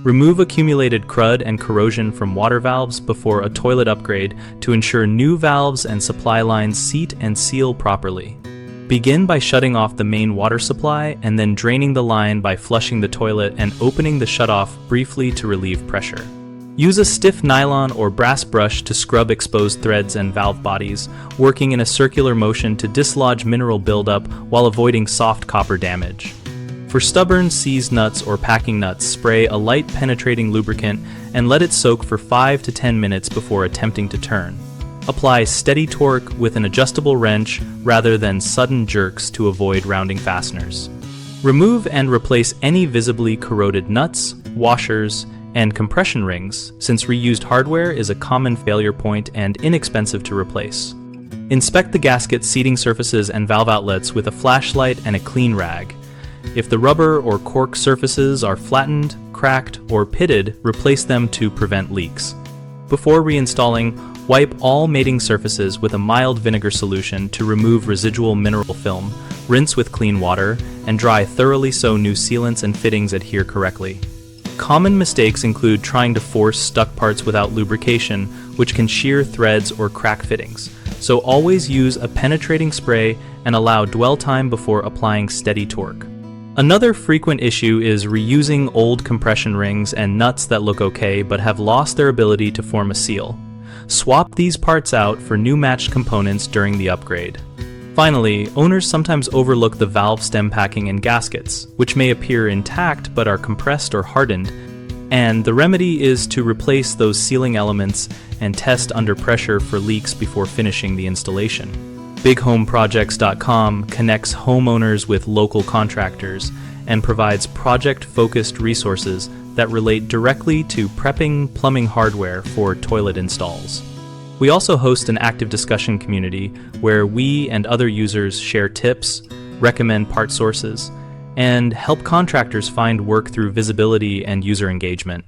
Remove accumulated crud and corrosion from water valves before a toilet upgrade to ensure new valves and supply lines seat and seal properly. Begin by shutting off the main water supply and then draining the line by flushing the toilet and opening the shutoff briefly to relieve pressure. Use a stiff nylon or brass brush to scrub exposed threads and valve bodies, working in a circular motion to dislodge mineral buildup while avoiding soft copper damage. For stubborn seized nuts or packing nuts, spray a light penetrating lubricant and let it soak for 5 to 10 minutes before attempting to turn. Apply steady torque with an adjustable wrench rather than sudden jerks to avoid rounding fasteners. Remove and replace any visibly corroded nuts, washers, and compression rings, since reused hardware is a common failure point and inexpensive to replace. Inspect the gasket seating surfaces and valve outlets with a flashlight and a clean rag. If the rubber or cork surfaces are flattened, cracked, or pitted, replace them to prevent leaks. Before reinstalling, wipe all mating surfaces with a mild vinegar solution to remove residual mineral film, rinse with clean water, and dry thoroughly so new sealants and fittings adhere correctly. Common mistakes include trying to force stuck parts without lubrication, which can shear threads or crack fittings. So always use a penetrating spray and allow dwell time before applying steady torque. Another frequent issue is reusing old compression rings and nuts that look okay but have lost their ability to form a seal. Swap these parts out for new matched components during the upgrade. Finally, owners sometimes overlook the valve stem packing and gaskets, which may appear intact but are compressed or hardened, and the remedy is to replace those sealing elements and test under pressure for leaks before finishing the installation. BigHomeProjects.com connects homeowners with local contractors and provides project-focused resources that relate directly to prepping plumbing hardware for toilet installs. We also host an active discussion community where we and other users share tips, recommend part sources, and help contractors find work through visibility and user engagement.